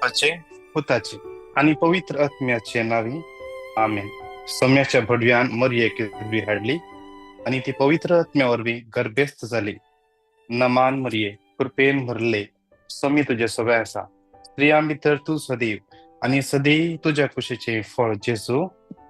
पित्याचे, पुताचे आणि पवित्र आत्म्याचे नावी आमेन. सौम्याच्या भडव्यान मरिये किरबी हाडली आणि ती पवित्र आत्म्यावरवी गर्भस्थ झाली. नमान मरिये कृपेन भरले, स्वामी तुझ्या सवय असा. स्त्रिया भितर तू सदैव आणि सदैव तुझ्या कुशीचे फळ जेसू.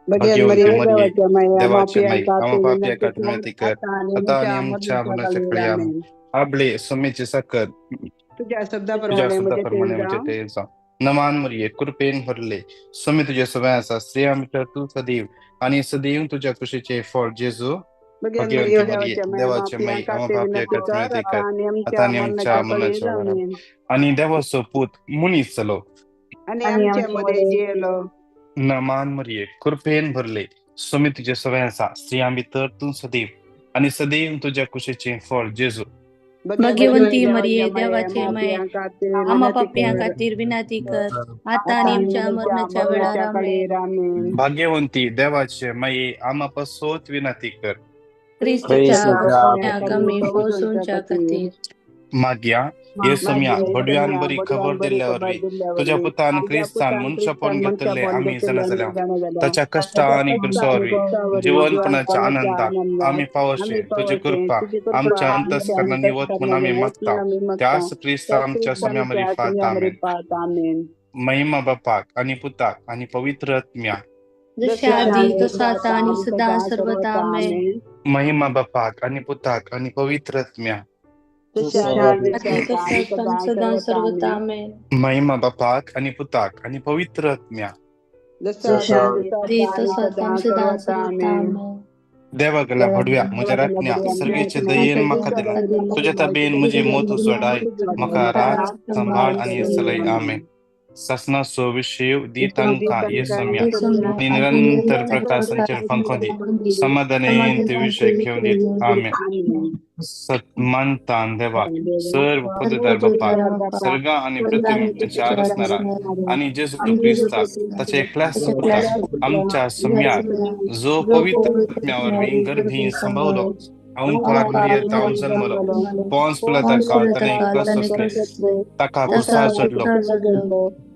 भाग्यवंती मरिये देवाचे माई, आम्हा पापियाका विनंती कर, आता आणि आमच्या मरणाच्या काळी आमेन. आपले स्वामीचे साखर तुझ्या तुझ्या शब्दाप्रमाणे शब्दाप्रमाणे म्हणजे ते जा. नमान मरिये कृपेन भरले, स्वामी तुझ्या सवय असा. स्त्रिया भितर तू सदैव आणि सदैव तुझ्या कुशीचे फळ जेसू. भाग्यवंती मरिये देवाचे माई, आम्हा पापियाका विनंती कर, आता आणि आमच्या मरणाच्या वेळेला. आणि देवाचो पूत मुनीस चलो. आणि आमच्यामध्ये जेलो. नमान मरिये कृपेन भरले, स्वामी तुझ्या सवय असा. स्त्रिया भितर तू सदैव आणि सदैव तुझ्या कुशीचे फळ जेसू. भाग्यवंती मरिये देवाचे माय, आम्हा पापियां खातीर विनंती कर, आता आणि आमच्या मरणाच्या वेळार आमेन. भाग्यवंती देवाचे माई, आम्हा पासोत विनंती कर. ख्रिस्ताच्या कमी पोहोचूनच्या खातीर माग्या येसुम्या भडव्यान बरी खबर दिल्यावरवी तुझ्या पुतान क्रिस्तान मनशापण घेतले आम्ही जाल्या त्याच्या कष्ट आणि कृसावरवी जीवनपणाच्या आनंदात आम्ही पावशे. तुझी कृपा आमच्या अंतस्करणाने वतमन आम्ही मागता, त्यास ख्रिस्ता आमच्या सम्यामध्ये फाळता. आमेन. महिमा बापाक आणि पुताक आणि पवित्र आत्म्या, जसे आधी तसा आता आणि सदा सर्वदा आमेन. महिमा बापाक आणि पुताक आणि पवित्र आत्म्या, आधी तसा सदा सर्वदा आमेन. महिमा बापाक आणि पुताक आणि पवित्र आत्म्या, आधी तसा सदा सर्वदा आमेन. देवा गला भडव्या म्हज्या राखण्या सर्गेचे दयेन म्हाका दिला. तुझ्या तबेन म्हजे मोत सोडाय, म्हाका रात सांभाळ आणि सलय. आमेन. ससनासो विषय दी तांका येसम्या आणि निरंतर प्रकाशांचेर पंखो दी, समाधान ते विषय घेऊन दीत. आमेन. सन्मानतान देवा सर्व पददार बाप्पा सर्ग आणि पृथ्वी चार असणारा आणि जेसू ख्रिस्ता त्याचे एकल्याच पुत्र आमच्या सम्यात जो पवित्र आत्म्यावर गर्भी संभवलो, ओंकार मरिये जाऊन जन्मलो, पोन्स पिलाता काळताने कसले ताका कुसार चढलो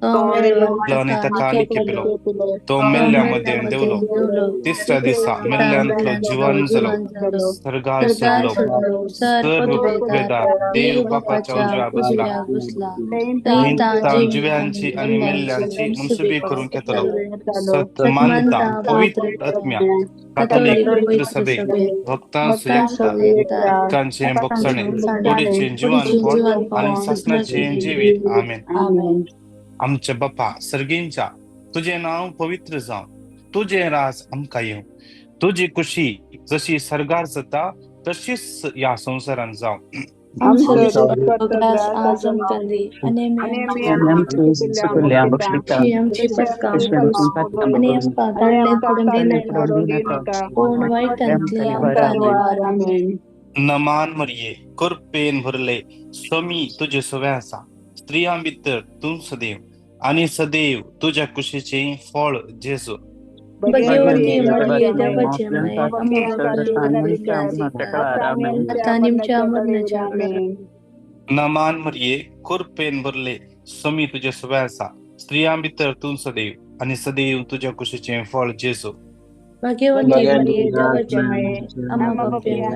आणि ताका निके पिलो, तो मेल्ल्यामध्ये देवलो, तिसऱ्या दिसा मेल्ल्यांतलो जीवन जलो, सर्गार सोडलो, सर्व बेदार देव बापाच्या उजव्या बसला, जिव्यांची आणि मेल्ल्यांची मनसुबी करून घेतलो. सन्मानता पवित्र आत्म्या कॅथोलिक सभे भक्तांची एकता, कांचे बक्षणे थोडीचे जीवन आणि शासनाचे जीवित. आमेन. आमच्या बाप्पा सर्गींच्या तुझे नाव पवित्र जाव, तुझे राज आमकां येऊ, तुझी खुशी जशी सर्गार जाता तशीच या संसारान जाव. नमान मरिये कृपेन भरले, स्वामी तुझे सवय असा. स्त्रिया भितर तू सदैव आणि सदैव तुझ्या कुशीचे फळ जेसू. भाग्यवंती मरिये देवाचे माय, आता आमच्या मरणाच्या वेळार. नमान मरिये कृपेन भरले, स्वामी तुझे सवय असा. स्त्रिया भितर तू सदैव आणि सदैव तुझ्या कुशीचे फळ जेसू. भाग्यवंती मरिये देवाचे माय, आम्हा पापियां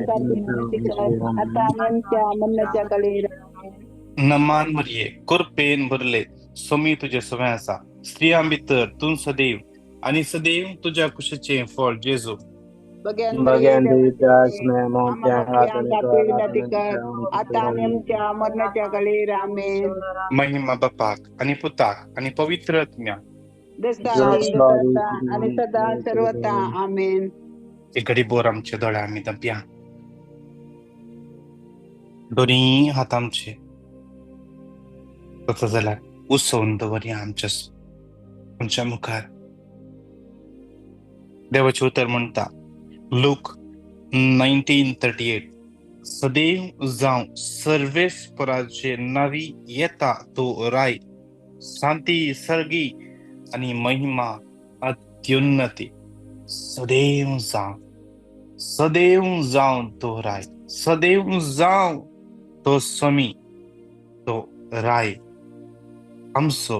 नमान मरिये कृपेन भरले, स्वामी तुझे सवय असा. स्त्रिया भितर तू सदैव आणि सदैव तुझ्या कुशीचे फळ जेसू. महिमा बापाक आणि पुताक आणि पवित्र आत्म्या, आणि सदा सर्वदा. आमेन. एक घडी बोर आमचे दोळे आम्ही दंप्या दोन्ही हात आमचे तसं झाला उसवून दवरी आमच्या मुखार. देवाचे उत्तर म्हणता लूक 19:38, सदैव जाऊ सर्वेस्पराचे नावी येता तो राय, शांती सर्गी आणि महिमा अत्युन्नती. सदैव जाऊन तो राय, सदैव जाऊन तो स्वामी तो राय आमचो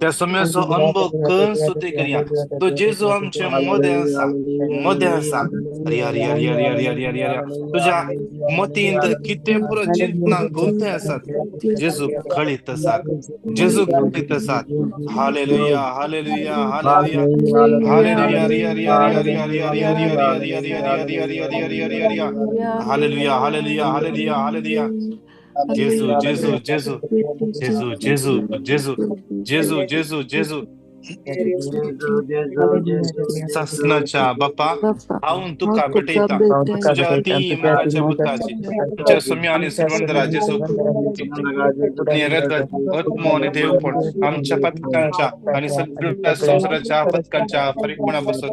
त्या समयाचो अनुभव करून सुद्धा करूया. तो जेजू आमचे मध्ये आसा, मध्ये आसा. अरे अरे अरे अरे अरे अरे अरे अरे तुझ्या मतींत कितें पुरो चिंतना गुंथे आसात, जेजू कळीत आसात, जेजू कळीत आसात. हालेलुया हालेलुया हालेलुया हालेलुया रि अरे अरे अरे अरे अरे अरे अरे अरे अरे अरे अरे अरे अरे अरे अरे अरे हालेलुया हालेलुया हालेलुया हालेलुया. जेजू जेजू जेजू जेजू जेजू जेजू जेजू जेजू जेजू ससनाच्या बाप्पा हांव तुका भेटयता तुझ्या अति मोगाच्या पुताची तुमच्या सम्य आणि सर्वंदरा जेजू आत्मो आणि देवपण आमच्या पथकांच्या आणि सगळ्या संसाराच्या पथकांच्या परिपूर्णापासून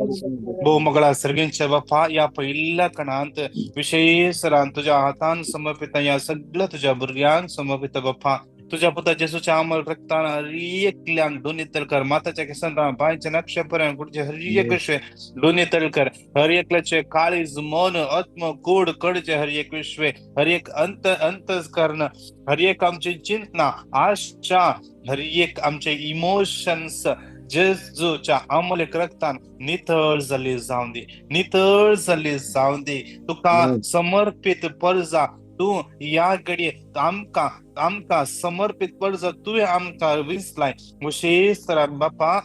भोव मंगळा सर्गींच्या बाप्पा या पहिल्या कणांत विशेषरान तुझ्या हातान समर्पित या सगळ्या तुझ्या भुरग्यांक समर्पित बाप्पा. तुझ्या पुता जेसूच्या अमल रक्तान हरियेकल्यांक दोन्ही तळकर माताच्या केसांना पांयच्या नक्षपर्यंत कुठचे हरियेक विश्वे दोन्ही तळकर हर एकल्याचे काळीज मन आत्म कोड कडचे हर एक विश्वे हर एक अंतस्करण हर एक आमची चिंतना आशा हर एक आमचे इमोशन्स जेजूच्या अमोलिक रक्तान नितळ जाल्ली जावं दी, नितळ जाल्ली जावं दी. तुका समर्पित परजा तू या घडी आमका समर्पित परजा तुवें आमकां विसलाय विशेष तरान बापा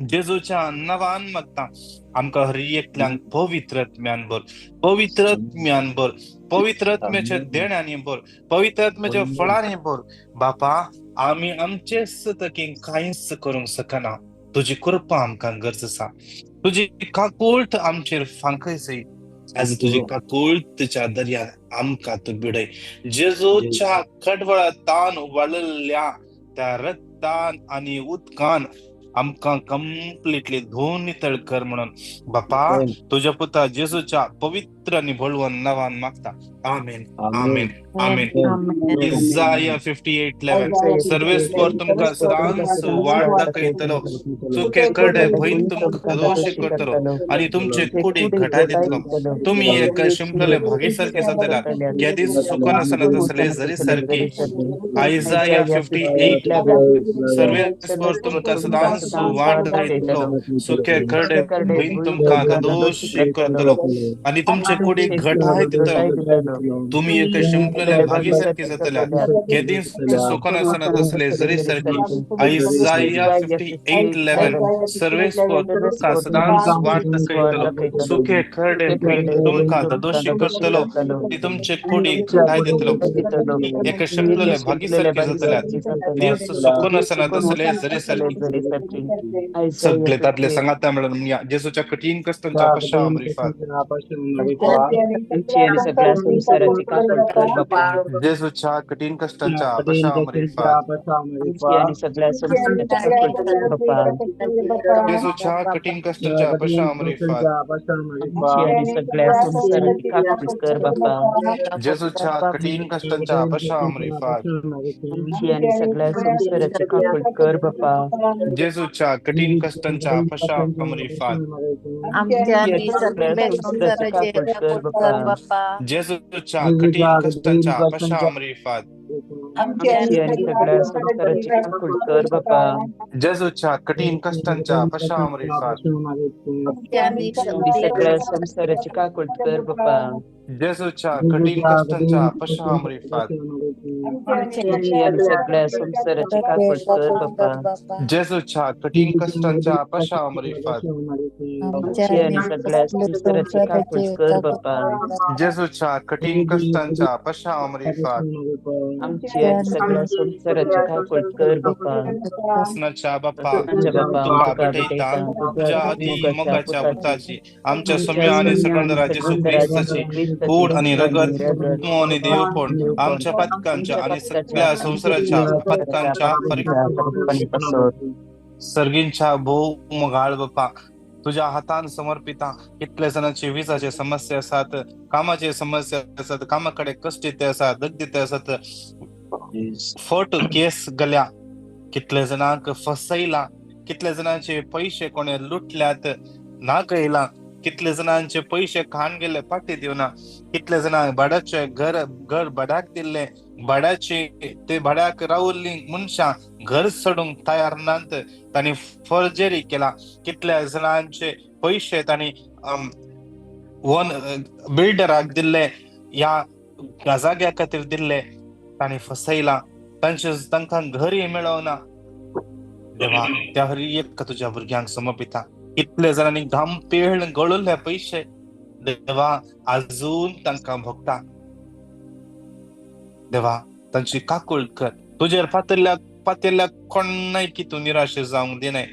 जेजूच्या नांवान मागता आमकां हर एकल्यांक पवित्र आत्म्यान भर, पवित्र आत्म्यान भर, पवित्र आत्म्याच्या देण्यांनी भर, पवित्र आत्म्याच्या फळांनी भर. बापा आमी आमचे सतकीन कांयच करूंक शकना, तुजी कृपा आमकां गरज आसा, तुजी काकूळट आमचेर फांकय जाय. आज तुजी काकूळटच्या दर्यात आमकां तू भिडय. जेजूच्या कडवळातान वळल्या त्या रक्तान आणि उदकान आमकां कंप्लिटली धुवन नितळ कर म्हणून बापा तुझ्या पुता जेजूच्या पवित्र आणि बळवंत नांवान मागता. आमेन आमेन आमेन. इसाया 58:11 सर्वेस्पर तुमकां सदांच वाट दाखयतलो, चुके करडे भयन तुमकां दोशी करतलो आणि तुमचे कुडी घटाय दितलो. तुम्ही एक शिंपलेले भागी सारखे जातल्यात, केदीस सुकन आसना तसले जरी सारखी. इसाया 58 सर्वेस्पर तुमकां सदांच वाट दाखयतलो, चुके करडे भयन तुमकां दोशी करतलो आणि तुमचे कुडी घटाय दितलो. तुम्ही एक शिंपलेल्या भागी सारखी जातल्यात, केदीस सुकन आसना तसले जरी सारखी. इसाया 58:11 सर्वेस्पर तुमकां सदांच वाट दाखयतलो, सुखे खरडे भयन तुमकां दोशी करतलो आणि तुमचे कुडी घटाय दितलो. एक शिंपलेल्या भागी सारखी जातल्यात, केदीस सुकन आसना तसले जरी सारखी. सगळे तातले सांगाता म्हणून जेजूच्या कठीण कष्टांच्या पश्चात जेजूच्या कठीण कष्टांच्या जेजूच्या कठीण कष्टांच्या जेजूच्या कठीण कष्टांच्या जेजूच्या कठीण कष्टांच्या जेजूच्या कठीण कष्टांच्या पश्चामरीफात जेजूच्या कठीण कष्टांच्या पश्चामरीफात जेजूच्या कठीण कष्टांच्या पश्चामरीफात जेजूच्या कठीण कष्टांच्या पश्चामरीफात जेजूच्या कठीण कष्टांच्या पश्चामरीफात कृष्णाच्या बाप्पा तुका भेटयता तुझ्या अति मोगाच्या पुताची आमच्या सम्य आणि सर्वंदरा जेजू ख्रिस्ताची कूड आणि रगत आणि देवपण आमच्या पथकांच्या आणि सगळ्या संसाराच्या पथकांच्या सर्गींच्या भोव मोगाळ बाप्पा तुझ्या हातान समर्पिता. कितले जणांची विजाचे समस्या असतात, कामाचे समस्या असतात, कामाकडे कष्ट येते असतात, दगद येते असतात, फट केस गल्या, कितले जणांक फसयला, कितले जणांचे पैसे कोणे लुटल्यात ना कळला, कितले जणांचे पैसे खाण गेले पाटी दिवना, कितले जणांक भाड्याचे घर भाड्याक दिले भाड्याचे ते भाड्याक रावल्ली मनशां घर सोडूंक तयार नात. तांणी फर्जरी केला. कितल्या जणांचे पैसे तांणी वन बिल्डराक दिल्ले, ह्या जाग्या खातीर दिल्ले, तांणी फसयला. तांकां घरय मेळवना. देवा, त्या हर एक तुझ्या भुरग्यांक समर्पिता. कितले जणांनी घाम पेळ गळुल्ले पैसे देवा अजून तांकां भोगता. देवा, तांची काकूळ कर. तुजेर पातयल्ल्या कोणाय की तूं निराशे जावंक दिनाय.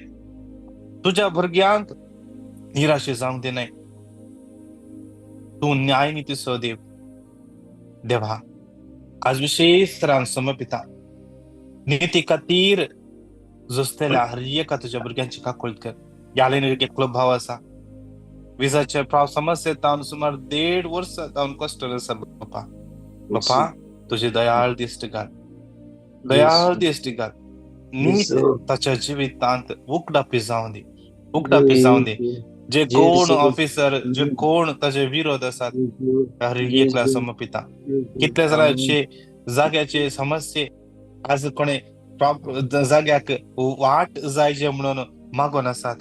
तुझ्या भुरग्यांक निराशे जावंक दिनाय. तूं न्याय नीतीचो देव. देवा, आज विशेष तरान समर्पिता. नीती खातीर झुजलेल्या हर एका तुझ्या भुरग्यांची काकूळ कर. यालेन एक क्लब भाव आसा, विजाचे समस्येत जावन सुमार 1.5 वर्सां जावन कश्ट आसा. बापा तुझी दयाळ दिश्ट घाल. दयाळ दिश्ट घाल. नीट ताच्या जिवितांत उकडापी जावं दी. जे कोण ऑफिसर, जे कोण ताचे विरोध आसात, हर एकला समर्पिता. कितले जणांचे जाग्याचे समस्ये आज कोणे जाग्याक वाट जायचे म्हणून मागून आसात.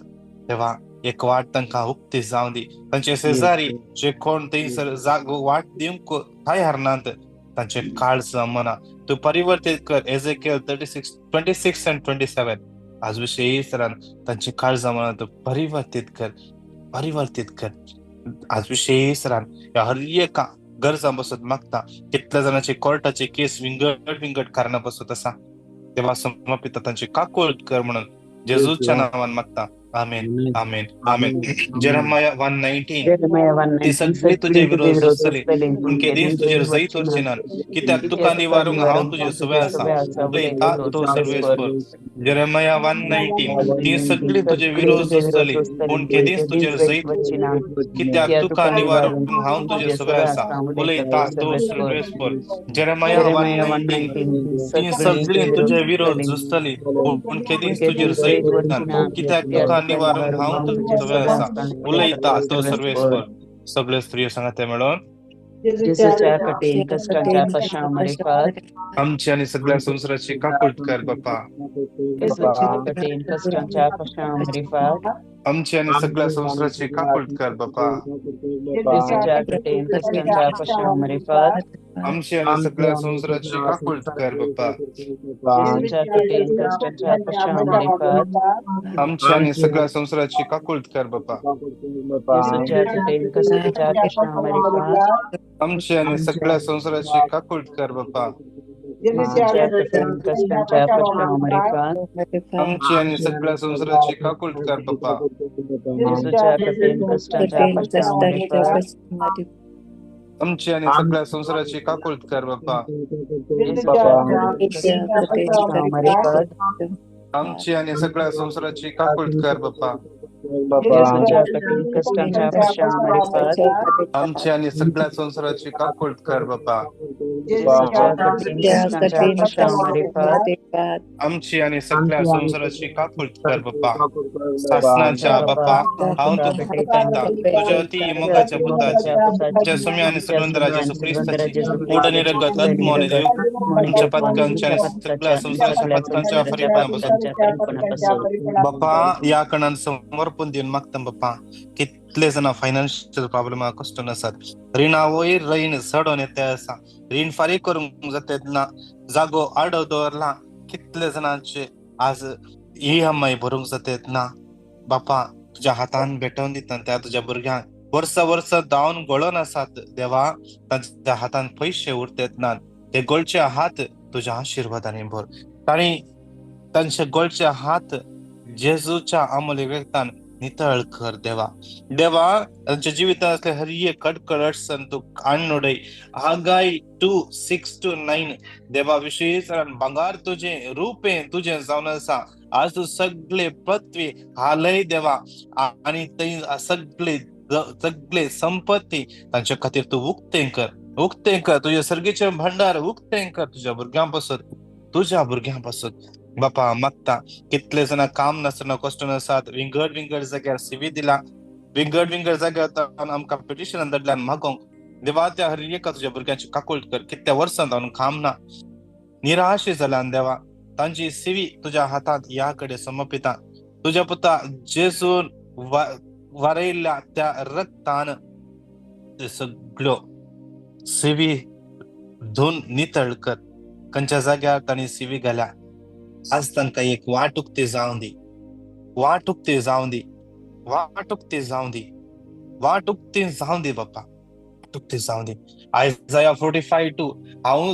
तेव्हा एक वाट तांकां उक्ती जावं दी. तांचे शेजारी जे कोण थंयसर वाट दिवंक तयार नात, तांचे काळज मना तूं परिवर्तीत कर. एजेकिएल 36:26-27 आज विशेष तरान तांची काळज मना तूं परिवर्तीत कर. आज विशेष तरान ह्या हर एका गरजा बसत मागता. कितल्या जणांचे कोर्टाचे केस विंगड कारणा बसत आसा. तेव्हा समर्पिता तांची काकूळ कर म्हणून जेजूच्या नावान मागता. आमेन, आमेन, आमेन. जेरेमिया 1:19 ती सगळी तुझे विरोध झुजतली, पूण केदीस तुजेर जैत उरचिनात. कित्याक तुका निवारूंक हांव तुजे सुबे आसा. उलयता तूं सर्वेस्पर. जेरेमिया 1:19 ती सगळी तुझे विरोध झुजतली, पूण केदीस तुजेर जैत कित्याक तुका निवारूंक हांव तुजे सुबे आसा. उलयता तूं सर्वेस्पर. जेरेमिया 1:19 ती सगळी तुझे विरोध झुजतली, पूण केदीस तुजेर जैत उरनात. कित्याक तुका निवारूंक हांव तुजे सुबे आसा. उलयता तूं सर्वेस्पर. सगळे स्त्रियो सांगाते मेळोन जेजूच्या कठीण कष्टांच्या पश्चामरेफात आमची आणि सगळ्या संसाराची काकूळ कर बापा. जेजूच्या कठीण कष्टांच्या पश्चामरेफात आमची आणि सगळ्या संसाराची काकूळ कर बापा. जेजूच्या कठीण कष्टांच्या पश्चामरेफात आमची आणि सगळ्या संसाराची काकूळ कर बापा. जेजूच्या कठीण कष्टांच्या पश्चामरेफात आमची आणि सगळ्या संसाराची काकूळ कर बापा. जेजूच्या कठीण कष्टांच्या पश्चामरेफात आमची आणि सगळ्या संसाराची काकूळ कर बापा. जेजूच्या कठीण कष्टांच्या पश्चामरेफात आमची आणि सगळ्या संसाराची काकूळ कर बापा. जेजूच्या कठीण कष्टांच्या पश्चामरेफात आमची आणि सगळ्या संसाराची काकूळ कर बापा. आमची आणि सगळ्या संसाराची काकूळ कर बापा. जेजूच्या कठीण कष्टांच्या पश्चामरेफात आमची आणि सगळ्या संसाराची काकूळ कर बापा. जेजूच्या कठीण कष्टांच्या पश्चामरेफात आमची आणि सगळ्या संसाराची काकूळ कर बापा. शासनाच्या बापा हांव तुका तुझ्या अति मोगाच्या पुताची तुझ्या समी आणि सगळ्या जेसू ख्रिस्ताची उडणी रगत आत्मा आणि देव तुमच्या पथकांच्या आणि सगळ्या संसाराच्या पथकांच्या फरीपणापासून बापा या कणान समर्पण देऊन मागता बापा. कितले जण फायनान्शियल प्रॉब्लेम कष्ट नसतात. रीणा वयर रीण चढून येते असा. रीण फारीक करूंक जाते ना जागो आडव दवरला. कितले जणांचे आज EMI भरूंक जातात ना बापा. तुझ्या हातान भेटवून दिता त्या तुझ्या भुरग्यांक वर्स दावन गळोन आसात. देवा तांच्या हातान पैसे उरतात ना. ते गोळचे हात तुझ्या आशीर्वादाने भर. तांणी तांचे गोळचे हात जेजूच्या अमूल्य रक्तान नितळ कर देवा. तांच्या जिवितांत असले हर एक कडकड अडचण तू आणूडय. हागाय 2:6-9 देवा विशेष भांगार तुझे रुपे तुझे जावन आसा. आज तू सगळे पृथ्वी हालय देवा आणि थंय सगळे संपत्ती तांच्या खातीर तू उक्तें कर. तुझे सर्गेचे भंडार उक्तें कर तुझ्या भुरग्यांपासून बापा मागता. कितले जण काम नसतना कष्ट नसात. विंगड जाग्यार CV दिला. विंगड जाग्यार आमकां पिटिशन धाडल्यान मागोंक देवा त्या हर एका तुझ्या भुरग्यांची काकूळ कर, कित्या वर्सां जावन खामना निराशे जाल्यान देवा तांची सिवी तुझ्या हातात याकडे समर्पिता. तुझ्या पुता जेसून वारयल्या त्या रक्तान ते सगळ्यो सिवी धुवन नितळ कर. खंयच्या जाग्यार तांणी सिवी घाल्या आज तांकां एक वाटुकते जावं दी, वाटुकते जावं दी, वाटुकते जावं दी, वाटुकते जावं दी बाप्पा, वाटुकते जावं दी. आयजाया 45:2 हांव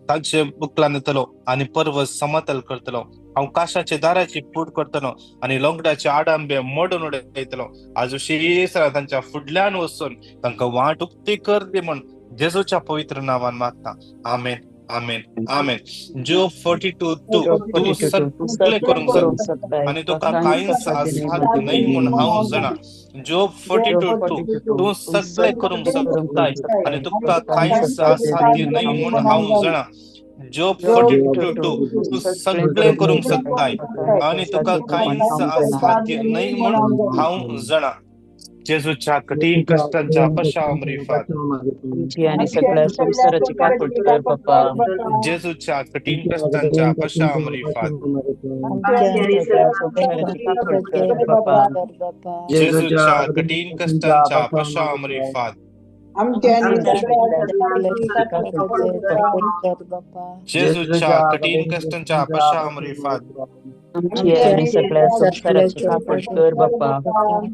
तांचे बुकलान येतलो आणि पर्वत समतल करतलो. हांव काशाचे दाराची फूट करतलो आणि लोंगड्याचे आडांबे मोडून उडयतलो. आज उशीर तांच्या फुडल्यान वचून तांकां वाटुकते कर दे म्हण जेजूच्या पवित्र नावान मागता. आमेन, आमेन, आमेन. जो 42:2 तू सगळे करूंक शकता आणि तुका कांयच असाध्य नाही म्हणून हांव जाणा. जो 42:2 तू सगळे करूंक शकताय आणि तुका कांयच असाध्य नाही म्हणून हांव जाणा. जो 42:2 तू सगळे करूंक शकताय आणि तुका कांयच असाध्य नाही म्हणून हांव जाणा. जेजूच्या कठीण कष्टांच्या पश्चामृतात आणि सगळ्या संसाराची काकूळ कर बाप्पा. जेजूच्या कठीण कष्टांच्या पश्चामृतात सगळ्या संसाराची काकूळ कर बाप्पा. जेजूच्या कठीण कष्टांच्या पश्चामृतात जेजूच्या कठीण कष्टांच्या पश्चामृतात आणि सगळ्या संसाराची काकूळ कर बाप्पा.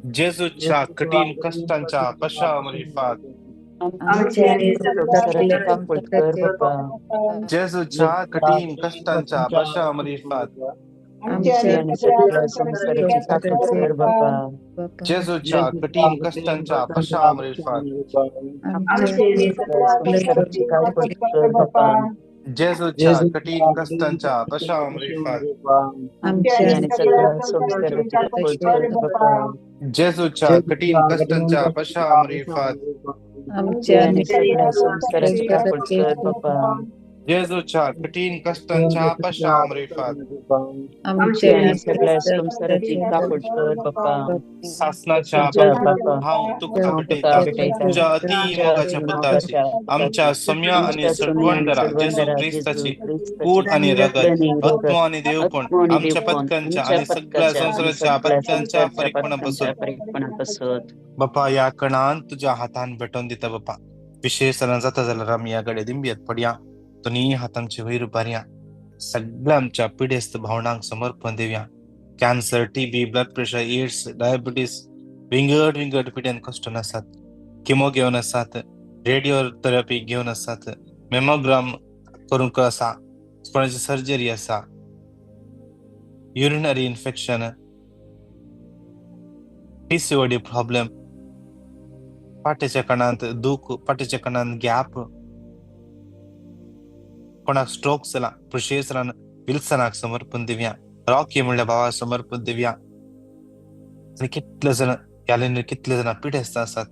जेजूच्या कठीण कष्टांच्या पश्चामृतात संसाराची काकूळ कर बाप्पा. जेजूच्या कठीण कष्टांच्या पश्चामृतात आणि सगळ्या संसाराची काकूळ कर बाप्पा. जेजूच्या कठीण कष्टांच्या पश्चामृतात संसाराची काकूळ कर बाप्पा. जेजूच्या कठीण कष्टांच्या पश्चामृतात आणि सगळ्या संसाराची काकूळ कर बाप्पा. जेजूच्या कठीण कष्टांच्या पश्चामृतात आणि सगळ्या संसाराची काकूळ कर बाप्पा. जेजूच्या कठीण कष्टांच्या पश्चामृतात आणि सगळ्या संसाराची काकूळ कर बाप्पा. शासनाच्या हांव तुका भेटयता तुझ्या अति मोगाच्या पुताची आमच्या सम्या आणि सटवंडरा जेजू ख्रिस्ताची कूड आणि रगत आत्मा आणि देवपण आमच्या पथकांच्या आणि सगळ्या संसाराच्या पथकांच्या परिपणापासून बाप्पा या कणान तुझ्या हातान भेटून दिता बाप्पा. विशेष जाता जाल्यार आमी या घडये दिंब्येत पडया तुनी हातांची वयर उबारया. सगळ्या आमच्या पिडेस्त भावनांक समर्पण देवया. Cancer, TB, blood pressure, AIDS, diabetes, विंगड पिड्यान कष्ट आसात, किमो घेवन आसात, रेडिओ थेरपी घेवन आसात, मेमोग्राम करूंक आसा, कोणाची सर्जरी आसा, युरिनरी इन्फेक्शन, PCOD प्रॉब्लेम, पाट्याच्या कणांत दूख, पाट्याच्या कणांत गॅप, कोणाक स्ट्रोक जाला प्रोशेसरान विल्सनाक समर्पण दिवया. रॉकी म्हणल्या भावा समर्पण दिवया. आणि कितले जण याले कितले जण पिडेस्त आसात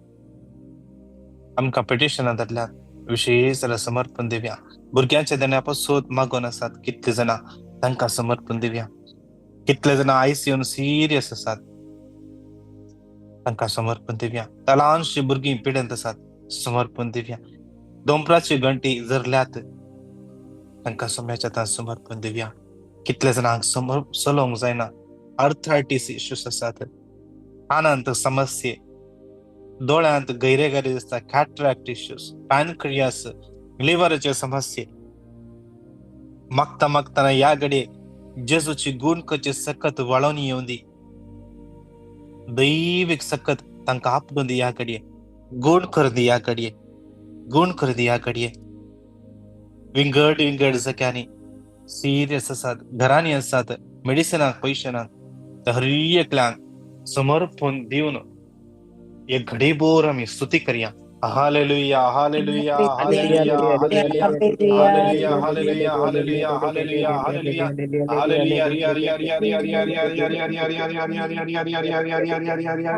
आमकां पिटिशनां धाडल्यात विशेष जाल्यार समर्पण दिवया. भुरग्यांच्या देण्यापासून मागोन आसात कितले जण तांकां समर्पण दिवया. कितले जण ICUन सिरियस आसात तांकां समर्पण दिवया. ल्हानशी भुरगीं पिडेंत आसात समर्पण दिवया. दोंपराची घंटी जरल्यात तांकां सोम्याच्या समर्पण दिवया. कितले जाणांक चलोंक जायना, आर्थरायटीस इश्यूज आसात, कानांत समस्ये, दोळ्यांत गैरे दिसता, कॅटरॅक्ट इश्यूज, पॅनक्रियास, लिव्हरचे समस्ये मागता या घडये जेजूची गुणकची सकत वळोवन येवं दी. दैविक सकत तांकां आपणून दी. या घडये गुण कर दी. या घडये गुण कर दी. या घडये विंगड जाग्यांनी सिरियस आसात, घरांनी आसात, मेडिसिनाक पयशे नात, हर एकल्यांक समर्पण दिवन एक घडीभर आमी स्तुती करया. Hallelujah, hallelujah, hallelujah, hallelujah, hallelujah, hallelujah, hallelujah, hallelujah, hallelujah, hallelujah, रिया रिया रिया रिया रिया रिया रिया रिया रिया रिया रिया रिया रिया रिया रिया रिया रिया रिया रिया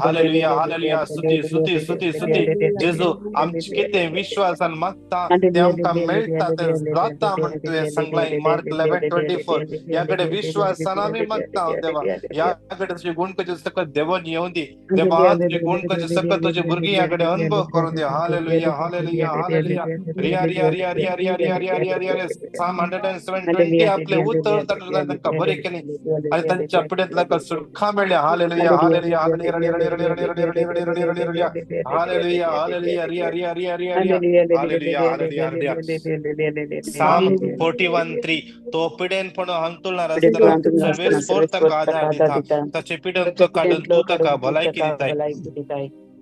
हालेलुया, हालेलुया, स्तुती स्तुती स्तुती स्तुती. जेजू आमचे कितें विश्वासान मागता ते आमकां मेळटा, ते जाता म्हण तुवें सांगलाय मार्क 11:24. या कडे विश्वासान आमी मागता देवा. या कडे तुझे गुणकचे सकत देवान येवं दी. देवा तुझे गुणकचे सकत तुझे भुरगीं या कडे अनुभव करून द्या. Hallelujah, hallelujah, hallelujah. रिया रिया रिया रिया रिया रिया रिया रिया रिया रिया. Psalm 107:20 आपले उत्तर तांकां बरे केले आणि त्यांच्या पिढ्यातल्या सुटका मेळ्ळ्या. हालेलुया, हालेलुया, हालेलुया, रडी रडी रडी रडी रडी रडी रडी रडी रडी रडी. हालेलुया, हालेलुया, रिया रिया रिया रिया रिया. Hallelujah, hallelujah, hallelujah. Psalm 41:3 तो पिढ्यानपण अंतुलणार असताना सर्वेस पोर आधार दिता ताचे पिढ्यांतलो काढून तू ताका भलायकी दिताय.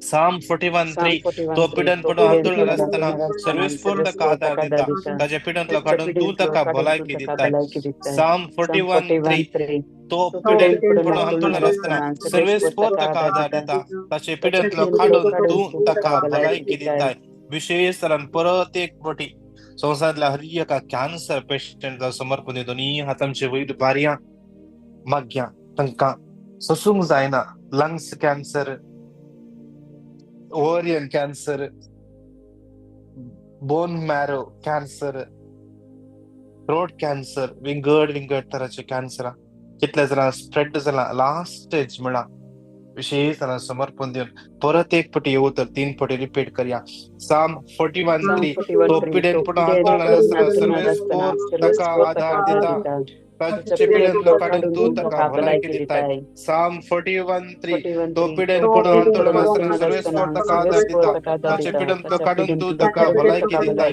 Psalm 41:3 तो पिढ्यानपण अंतुलणार असताना सर्वेस पोर आधार दिता ताचे पिढ्यांतलो काढून तू ताका भलायकी दिताय. Psalm 41:3 तो पिढ्यानपण अंतुलणार असताना सर्वेस पोर आधार दिता ताचे पिढ्यांतलो काढून तू ताका भलायकी दिताय. विशेष तरान परत एक फावटी संवसारांतल्या हर एका कॅन्सर पेशंटला समर्पण दिता. दोन्ही हातांचे वयर बारया मागया तांकां सोसूंक जायना. Lungs cancer, ovarian cancer, bone marrow cancer, throat cancer, विंगड तराचे कॅन्सर कितले जाणां स्प्रेड जाला. लास्ट स्टेज म्हणला विशेष तरान समर्पण दिवन परत एक फावटी येवं तर 3 फावटी रिपीट करया. Psalm 41:3 तो पिढ्यानपण अंतुलणार असताना सर्वेस पोर ताका आधार दिता ताचे पिढ्यांतलो काढून तू ताका भलायकी दिताय. Psalm 41:3 तो पिढ्यानपण अंतुलणार असताना सर्वेस पोर ताका आधार दिता ताचे पिढ्यांतलो काढून तू ताका भलायकी दिताय.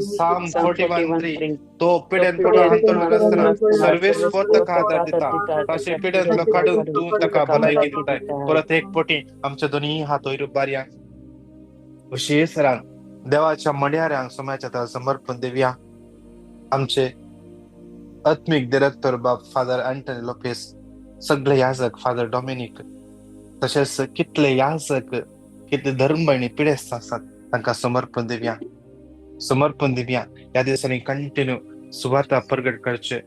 Psalm 41:3 तो पिढ्यानपण अंतुलणार असताना सर्वेस पोर ताका आधार दिता ताचे पिढ्यांतलो काढून तू ताका भलायकी दिताय. परत एक फावटी आमच्या दोन्ही हात वयर बारया विशेष तरान देवाच्या मड्याऱ्यांक समयाच्या समर्पण देवया. आमचे आत्मिक डिरेक्टर बाब फादर अँटनी लोपेस, सगळे याजक फादर डॉमिनिक, तशेंच कितले याजक कितले धर्मभयणी पिडेस्त आसात तांकां समर्पण दिवया. ह्या दिसांनी कंटिन्यू सुवार्ता प्रगट करचे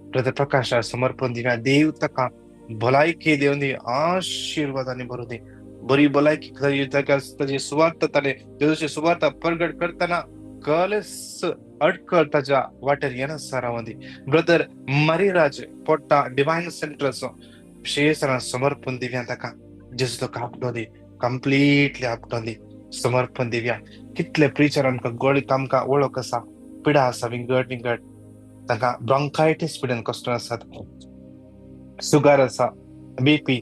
ब्रदर प्रकाशाक समर्पण दिवया. देव ताका भलायकी दिवन दी, आशिर्वादांनी भरून दी. बरी भलायकी ताची सुवार्ता ताणे देवाची सुवार्ता प्रगट करतना कलस अडकळ ताच्या वाटेर येनासर रावंदी. ब्रदर मरीराज पोट्टा डिवाइन सेंटरचो विशेष समर्पण दिव्या ताका जेजू ताका आपटो दी, कंप्लीटली आपटो दी. समर्पण दिव्या. कितले प्रिचर आमकां वळख आसा, पिडा आसा विंगड तांकां ब्रॉन्कायटीस पिड्यान कश्ट आसात, शुगर आसा, बीपी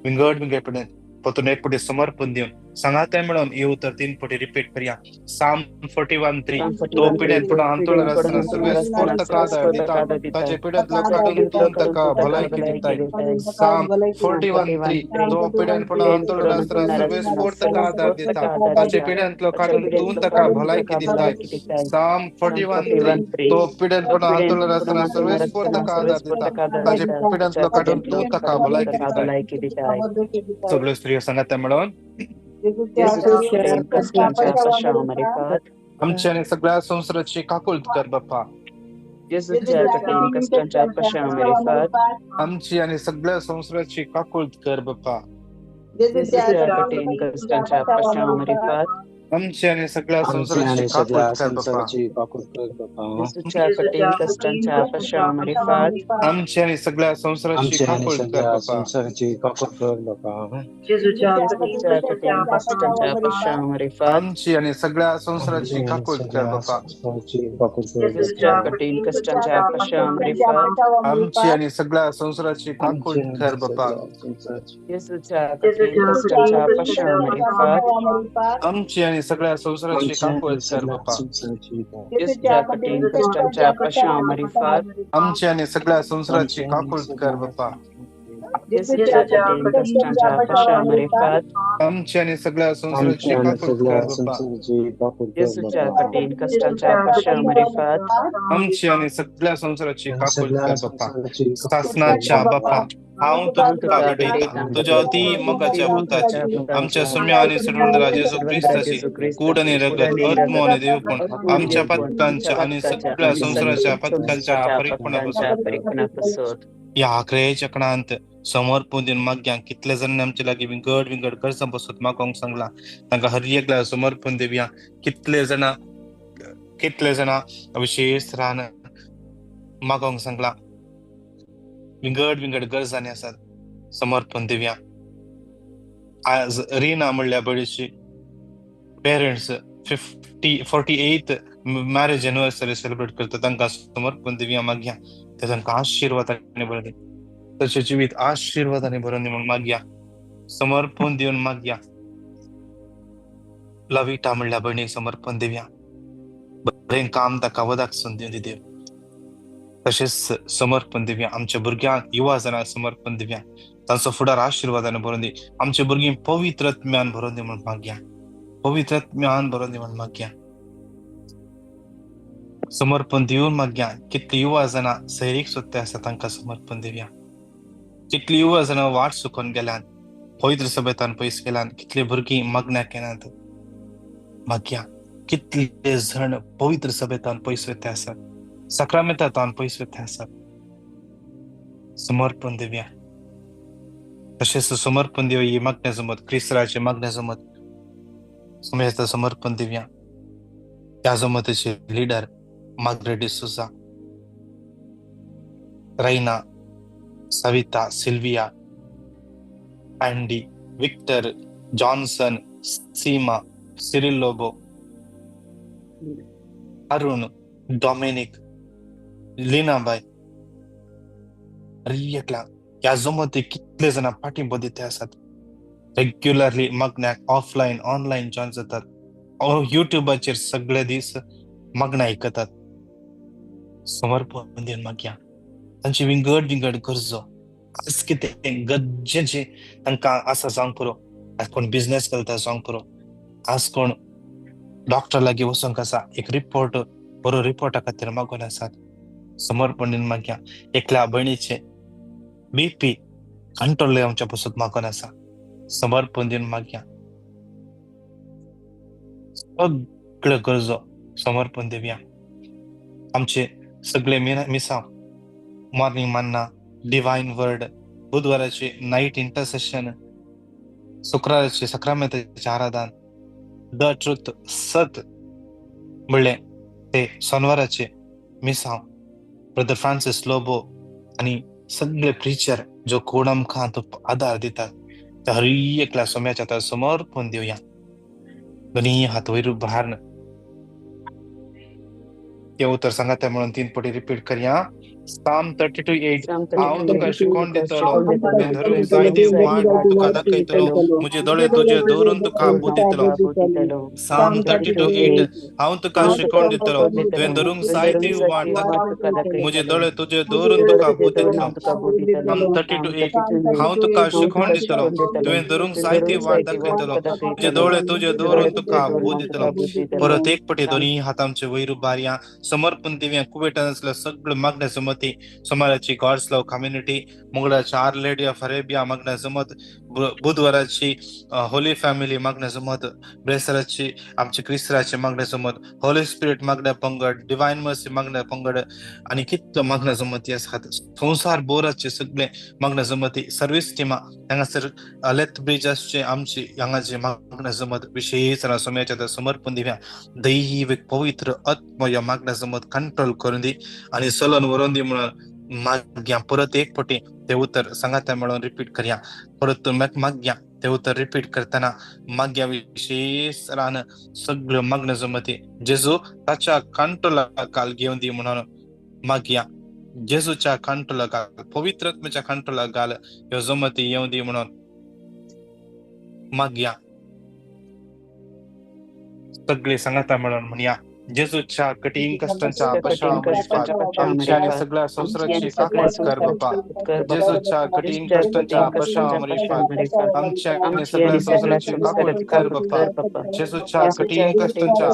विंगड पिड्यान परतून एक फावटी समर्पण दिवन सांगाते मेळोन येवं तर 3 फावटी रिपीट करया. Psalm 41:3 तो पिढ्यानपण अंतुलणार असताना सर्वेस पोर ताका आधार दिता ताचे पिढ्यांतलो काढून तू ताका भलायकी दिताय. Psalm 41:3 तो पिढ्यानपण अंतुलणार असताना सर्वेस पोर ताका आधार दिता ताचे पिढ्यांतलो काढून तू ताका भलायकी दिताय. Psalm 41:3 तो पिढ्यानपण अंतुलणार असताना सर्वेस पोर ताका आधार दिता ताचे पिढ्यांतलो काढून तू ताका भलायकी दिताय. सगळे स्त्रियो सांगाते मेळोन आमच्या आणि सगळ्या संसाराची काकुळत कर बाप्पा. आमची आणि सगळ्या संसाराची काकुळत कर बाप्पा. आमची आणि सगळ्या संसाराची काकुळत कर बाप्पा. आमची आणि सगळ्या संसाराची काकुळत कर बाप्पा. आमची आणि सगळ्या संसाराची काकुळत कर बाप्पा. आमची आणि सगळ्या संसाराची काकुळत कर बाप्पा. आमची आणि सगळ्या संसाराची काकुळत कर बाप्पा. आमची आणि सगळ्या संसाराची काकुळत कर बाप्पा. आमची आणि सगळ्या संसाराची काकुळत कर बाप्पा. आमची आणि सगळ्या संसाराची काकुळत कर बाप्पा. शासनाच्या बाप्पा हांव तुका भेटयता तुज्या अति मोगाच्या पुताची आमच्या सुम्या आणि सडवणारा येशू ख्रिस्ताची कूड आणि रगत आत्मो आणि देवपण आमच्या पथकांच्या आणि सगळ्या संसाराच्या पथकांच्या परिपूर्णापासून या आखरेच्या कणांत समर्पण दिवन माग्यांक कितले जण आमचे लागीं विंगड कर्जां बसत मागोंक सांगला तांकां हर एकल्या समर्पण दिवया. कितले जाणां विशेष रान मागोंक सांगला विंगड गरजांनी आसात. समर्पण दिवया. आज रिना म्हणल्या बळीची parents 48th marriage anniversary celebrate करतात, तांकां समर्पण दिवया मागया. ते तांकां आशीर्वादाने भरून दी, तशें जिवीत आशीर्वादाने भरून दी म्हणून मागया. समर्पण दिवन मागया. लविटा म्हणल्या भयणीक समर्पण दिवया. बरें काम ताका वदाक संदी देव. तशेंच समर्पण दिवया आमच्या भुरग्यांक, युवा जनांक समर्पण दिवया. तांचो फुडार आशीर्वादाने भरून दी. आमच्या भुरगीं पवित्र आत्म्यान भरून दी म्हणून मागया. पवित्र आत्म्यान भरून दी म्हणून मागया. समर्पण दिवन मागया. कितली युवा जनां सैरीक सोदते आसा तांकां समर्पण दिवया. कितली युवा जनां वाट चुकोवन गेल्यान, पवित्र सभेतान पयस गेल्यान, कितले भुरगीं मग्नाक येनात मागया. कितले जण पवित्र सभेतान पयस वयते आसात, सक्रामेंतान पयस वयते आसात. समर्पण दिवया. तशेंच समर्पण दिवया ही मागण्या जमत, क्रिस्तराचे मागण्या जमत समेत समर्पण दिवया. त्या जमतेचे leader Margaret D'Souza, Raina, Savita, Sylvia, Andy, Victor, Johnson, Seema, Cyril Lobo, Arun, Dominic, Leenabai, रियकला या जमते कितले जण पाठिंबो दिते आसात. रेग्युलरली मग्नाक ऑफलाईन ऑनलाईन जॉइन जातात. युट्यूबाचेर सगळे दीस मग्न आयकतात. समर्पण दिवन मागया. तांची विंगड गरजो आज कितें गरजेचे तांकां आसा जावंक पुरो. आज कोण बिझनेस करता जावंक पुरो, आज कोण डॉक्टर लागीं वचोंक आसा, एक रिपोर्ट बरो रिपोर्टा खातीर मागून आसात. समर्पण दिवन मागया. एकल्या भयणीचे BP कंट्रोल आमच्या पासून मागून आसा. समर्पण दिवन मागया. सगळ्यो गरजो समर्पण दिवया. आमचे सगळे मिसां मॉर्निंग मन्ना, डिवाइन वर्ड, बुधवाराचे नाईट इंटरसेशन, शुक्राराचे सक्रामेंताचे आराधन, द ट्रुथ सत म्हणले ते सोनवाराचे मिसां, ब्रदर फ्रांसिस लोबो आणि सगळे प्रिचर जो कोण आमकां आदार दितात त्या हर एकल्या सोम्याच्या हातार समर्पण दिवया. दोन्ही हात वयर उभारन ते उतर सांगात म्हणून 3 पटी रिपीट करया. Psalm 32:8 हांव तुका शिकोवन दितलो, तुवें धरून जायते वाट तुका दाखयतलो, म्हजे दोळे तुजे दवरून तुका बोध दितलो. Psalm 32:8 हांव तुका शिकोवन दितलो, तुवें धरून जायते वाट म्हजे दोळे तुजे दवरून तुका बोध दितलो. Psalm 32:8 हांव तुका शिकोवन दितलो, तुवें धरून जायते वाट दाखयतलो, म्हजे दोळे तुजे दवरून तुका बोध दितलो. परत एक पटी दोन्ही हातांचे वयर उबारया. समर्पण दिवया. कुवेटान असल्या सगळं मागण्या जमती. सोमाराची गॉड्स लव कम्युनिटी, मंगळाची आर लेडी ऑफ अरेबिया मागण्या जमत, बुधवाराची होली फॅमिली मागण्या जमत, ब्रेसराची आमची क्रिस्तराची मागण्या जमत, होली स्पिरिट मागण्या पंगड, डिवाइन मर्सी मागण्या पंगड आणि कितलो मागण्या जमती आसात. संसार बोराचे सगळे मागण्या जमती. सर्व्हिस टिमा हांगासर लेथ ब्रिजासचे आमची हांगाचे मागण्या जमत विशेष सोम्याच्या समर्पण दिव्या. दैविक पवित्र आत्म या मागण्या जमत कंट्रोल करून दी आणि सलन वरून दी म्हणून माग्या. परत एक पटी ते उतर सांगात म्हणून रिपीट करया. परत माग्या ते उतर रिपीट करताना माग्या विशेष रान सगळं मागण्या जमती. जेजू ताच्या कंट्रोलाखाल घेऊन दी म्हणून माग्या. जेजूच्या कंट्रोलाखाल, पवित्र आत्म्याच्या कंट्रोलाखाल ह्यो जमती येऊन दी म्हणून माग्या. सगळे सांगाता म्हणून म्हणया. जेजूच्या कठीण कष्टांच्या आमच्या आणि सगळ्या संसाराची काकूट कर बाप्पा. जेजूच्या कठीण कष्टांच्या आमच्या आणि सगळ्या संसाराची काकूट कर बाप्पा. जेजूच्या कठीण कष्टांच्या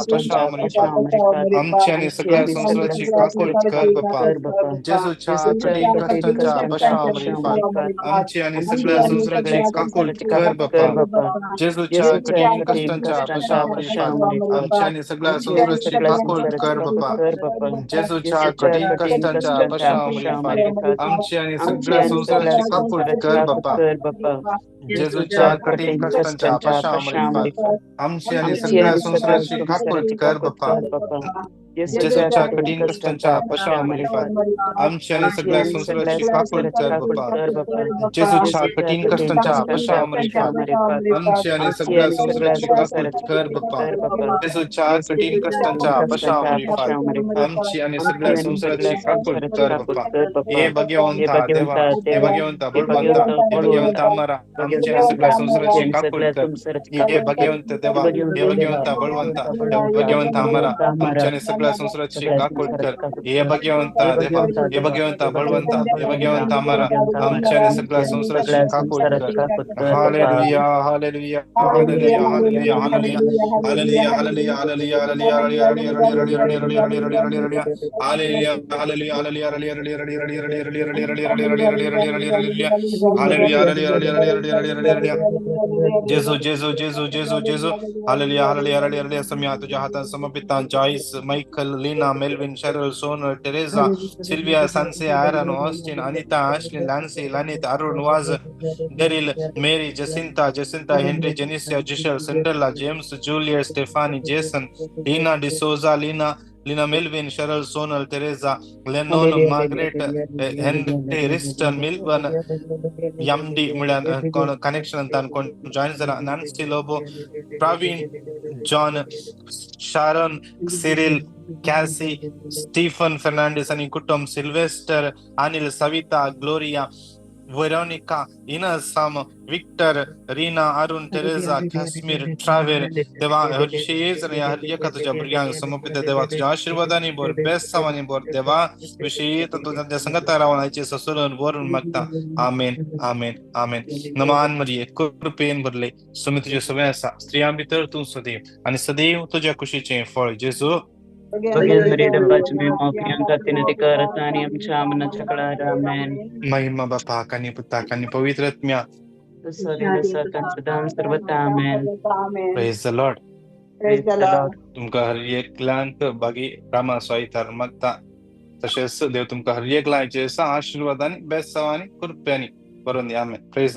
आमच्या आणि सगळ्या संसाराची काकूट कर बाप्पा. जेजूच्या कठीण कष्टांच्या आमची आणि सगळ्या संसाराची काकूट कर बाप्पा. जेजूच्या कठीण कष्टांच्या आमच्या आणि सगळ्या संसाराची काकूट कर बाप्पा. जेजूच्या कठीण कष्टांच्या आमची आणि सगळ्या संसाराची काकूट कर बाप्पा. जेजूच्या कठीण कष्टांच्या आमची आणि सगळ्या संसाराची काकूट कर बाप्पा. जेसूच्या कठीण कष्टांच्या पशामध्ये फार आमची आणि सगळ्या संसाराची काकूळ कर बाप्पा. जेसूच्या कठीण कष्टांच्या पशामध्ये फार आमची आणि सगळ्या संसाराची काकूळ कर बाप्पा. जेसूच्या कठीण कष्टांच्या पशामध्ये फार आमची आणि सगळ्या संसाराची काकूळ कर बाप्पा. हे भगवंता देवा, हे भगवंता बळवंता, हे भगवंता आम्हाला आमची आणि सगळ्या संसाराची काकूळ कर. हे भगवंत देवा, हे भगवंता बळवंता, हे भगवंता आम्हाला आमच्या आणि सगळ्या संसाराची काकूळ कर. हे भगवंता देवा, हे भगवंता बळवंता, हे भगवंता आम्हाला आमच्या आणि सगळ्या संसाराची काकूळ कर. Hallelujah, hallelujah, hallelujah, hallelujah, hallelujah, hallelujah, hallelujah, hallelujah, hallelujah, जेजू जेजू जेजू जेजू जेजू हालेलुया, हालेलुया, हालेलुया. सम्या तुझ्या हातात समर्पित Joyce, Michael, Leena, Melvin, Cheryl, Sonal, Teresa, Sylvia, सान्से, आयरन, ऑस्टिन, अनिता, आश्ली, लॅन्सी, लॅनित, Arun, Vaz, Daryl, Mary, Jacinta, Jacinta, Henry, जेनिसिया, जिशल, Cinderella, James, Juliet, Stephanie, Jason, Leena D'Souza, Leena Melvin, Cheryl, Sonal, Teresa, Lennon, Margaret, Henry, रिस्टन, मिल्बन, यमडी म्हळ्यान कनेक्शन कोण जॉईन झाला, Nancy Lobo, Praveen, John, Sharon, Cyril, Cassie, Stephen Fernandes आणि कुटुंब, Sylvester, Anil, Savita, Gloria, Veronica, इनसम, Victor, Reena, Arun, Teresa, Kashmir, travel. देवा हरशीच आणि हर एका तुझ्या भुरग्यांक समर्पित देवा तुझ्या आशीर्वादाने बोर, बेस्ट सामानी बोर देवा विषयी तुझ्या संगत रावणाची ससुरून वरून मागता. आमेन, आमेन, आमेन. नमान मरिये कृपेन भरले सुमी तुझे सवय असा स्त्रिया भितर तू सदैव आणि सदैव तुझ्या खुशीचे फळ जेजू. महिमा बापा कानी पुता कानी पवित्र आत्म्या. Praise the Lord. तुमका हर एकल्यांक बागी रामा स्वाईतार मागता. तसेच देव तुमका हर एकला आशीर्वादाने बेस्ट सवानी कृप्यानी बरोन आमेन. प्रेज